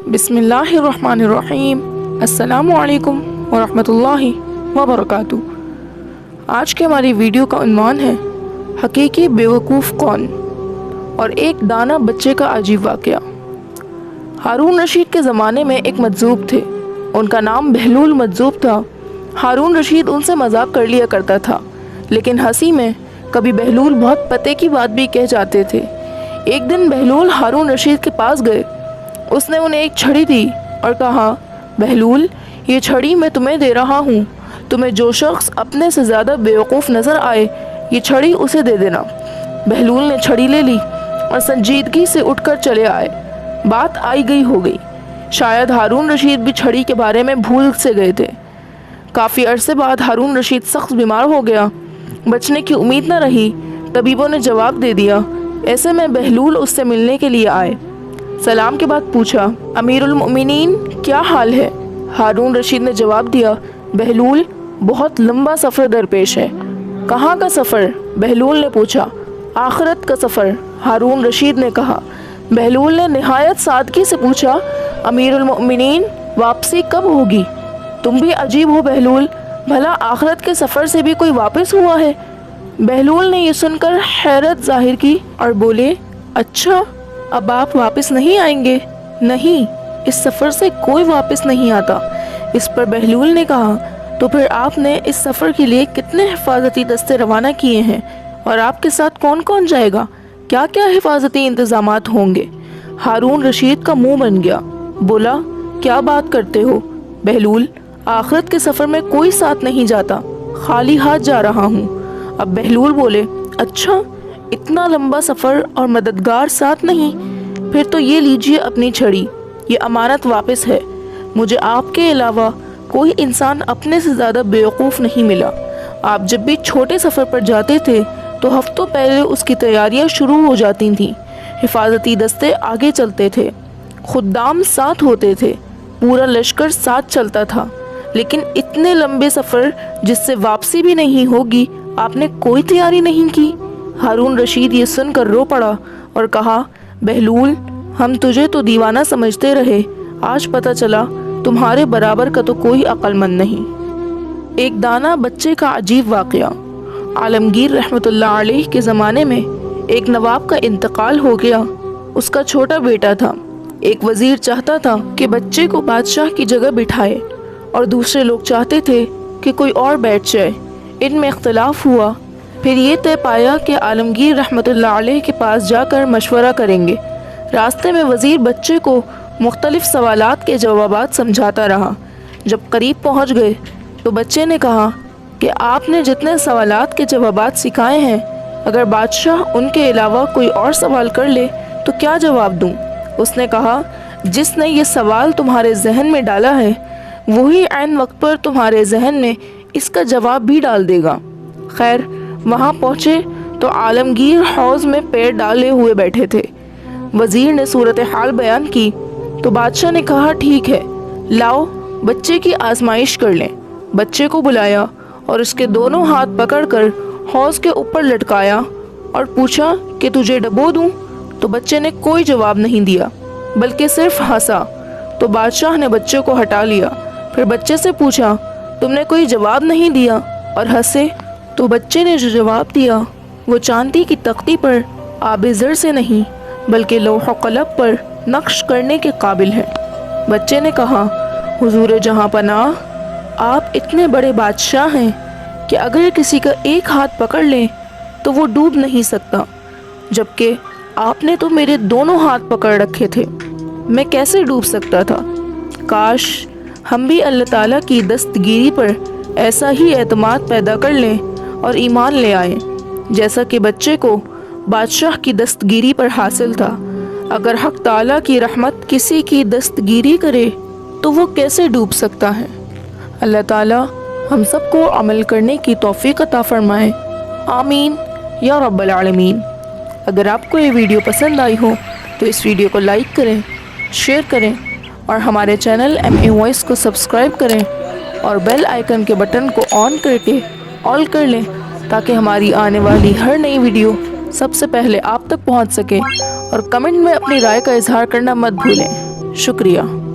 बिस्मिल्लाहिर्रहमानिर्रहीम। अस्सलामु अलैकुम वरहमतुल्लाहि वबरकातुहू। आज के हमारी वीडियो का उन्वान है हकीकी बेवकूफ़ कौन, और एक दाना बच्चे का अजीब वाक़या। हारून रशीद के ज़माने में एक मजज़ूब थे। उनका नाम बहलूल मजज़ूब था। हारून रशीद उनसे मजाक कर लिया करता था, लेकिन हंसी में कभी बहलूल बहुत पते की बात भी कह जाते थे। एक दिन बहलूल हारून रशीद के पास गए। उसने उन्हें एक छड़ी दी और कहा, बहलूल, ये छड़ी मैं तुम्हें दे रहा हूँ। तुम्हें जो शख्स अपने से ज़्यादा बेवकूफ़ नज़र आए, ये छड़ी उसे दे देना। बहलूल ने छड़ी ले ली और संजीदगी से उठकर चले आए। बात आई गई हो गई। शायद हारून रशीद भी छड़ी के बारे में भूल से गए थे। काफ़ी अरसे बाद हारून रशीद सख्त बीमार हो गया। बचने की उम्मीद न रही। तबीबों ने जवाब दे दिया। ऐसे में बहलूल उससे मिलने के लिए आए। सलाम के बाद पूछा, अमीरुल मोमिनीन, क्या हाल है? हारून रशीद ने जवाब दिया, बहलूल, बहुत लंबा सफ़र दरपेश है। कहाँ का सफ़र? बहलूल ने पूछा। आखिरत का सफ़र, हारून रशीद ने कहा। बहलूल ने निहायत सादगी से पूछा, अमीरुल मोमिनीन, वापसी कब होगी? तुम भी अजीब हो बहलूल, भला आखिरत के सफ़र से भी कोई वापस हुआ है? बहलूल ने यह सुनकर हैरत जाहिर की और बोले, अच्छा, अब आप वापस नहीं आएंगे? नहीं, इस सफ़र से कोई वापस नहीं आता। इस पर बहलूल ने कहा, तो फिर आपने इस सफ़र के लिए कितने हिफाजती दस्ते रवाना किए हैं, और आपके साथ कौन कौन जाएगा? क्या क्या हिफाजती इंतज़ामात होंगे? हारून रशीद का मुंह बन गया। बोला, क्या बात करते हो बहलूल, आखिरत के सफ़र में कोई साथ नहीं जाता, खाली हाथ जा रहा हूँ। अब बहलूल बोले, अच्छा, इतना लंबा सफ़र और मददगार साथ नहीं? फिर तो ये लीजिए अपनी छड़ी, ये अमानत वापस है। मुझे आपके अलावा कोई इंसान अपने से ज़्यादा बेवकूफ़ नहीं मिला। आप जब भी छोटे सफ़र पर जाते थे तो हफ्तों पहले उसकी तैयारियां शुरू हो जाती थीं। हिफाजती दस्ते आगे चलते थे, खुद्दाम साथ होते थे, पूरा लश्कर साथ चलता था। लेकिन इतने लंबे सफ़र जिससे वापसी भी नहीं होगी, आपने कोई तैयारी नहीं की। हारून रशीद ये सुनकर रो पड़ा और कहा, बहलूल, हम तुझे तो दीवाना समझते रहे, आज पता चला तुम्हारे बराबर का तो कोई अक्लमंद नहीं। एक दाना बच्चे का अजीब वाक़या। आलमगीर रहमतुल्लाह अलैह के ज़माने में एक नवाब का इंतकाल हो गया। उसका छोटा बेटा था। एक वज़ीर चाहता था कि बच्चे को बादशाह की जगह बिठाए, और दूसरे लोग चाहते थे कि कोई और बैठ जाए। इनमें इख्तलाफ हुआ। फिर ये तय पाया कि आलमगीर रहमतुल्लाह अलैह के पास जाकर मशवरा करेंगे। रास्ते में वज़ीर बच्चे को मुख्तलिफ सवालात के जवाबात समझाता रहा। जब करीब पहुंच गए तो बच्चे ने कहा कि आपने जितने सवालात के जवाबात सिखाए हैं, अगर बादशाह उनके अलावा कोई और सवाल कर ले तो क्या जवाब दूं? उसने कहा, जिसने ये सवाल तुम्हारे जहन में डाला है वही ऐन वक्त पर तुम्हारे जहन में इसका जवाब भी डाल देगा। खैर, वहाँ पहुँचे तो आलमगीर हौज़ में पैर डाले हुए बैठे थे। वज़ीर ने सूरत हाल बयान की तो बादशाह ने कहा, ठीक है, लाओ बच्चे की आजमाइश कर लें। बच्चे को बुलाया और उसके दोनों हाथ पकड़कर हौज़ के ऊपर लटकाया और पूछा कि तुझे डबो दूं? तो बच्चे ने कोई जवाब नहीं दिया, बल्कि सिर्फ हंसा। तो बादशाह ने बच्चे को हटा लिया। फिर बच्चे से पूछा, तुमने कोई जवाब नहीं दिया और हंसे? तो बच्चे ने जो जवाब दिया वो चांदी की तख्ती पर आबिज़र से नहीं, बल्कि लौह क़लम पर नक्श करने के काबिल है। बच्चे ने कहा, हुजूर जहाँ पनाह, आप इतने बड़े बादशाह हैं कि अगर किसी का एक हाथ पकड़ लें तो वो डूब नहीं सकता, जबकि आपने तो मेरे दोनों हाथ पकड़ रखे थे, मैं कैसे डूब सकता था? काश हम भी अल्लाह ताला की दस्तगीरी पर ऐसा ही एतमाद पैदा कर लें और ईमान ले आए, जैसा कि बच्चे को बादशाह की दस्तगीरी पर हासिल था। अगर हक ताला की रहमत किसी की दस्तगीरी करे तो वो कैसे डूब सकता है? अल्लाह ताला हम सबको अमल करने की तौफीक अता फरमाए। आमीन या रब्बल आलमीन। अगर आपको ये वीडियो पसंद आई हो तो इस वीडियो को लाइक करें, शेयर करें और हमारे चैनल MA वॉइस को सब्सक्राइब करें और बेल आइकन के बटन को ऑन करके ऑल कर लें, ताकि हमारी आने वाली हर नई वीडियो सबसे पहले आप तक पहुंच सके। और कमेंट में अपनी राय का इजहार करना मत भूलें। شکریہ۔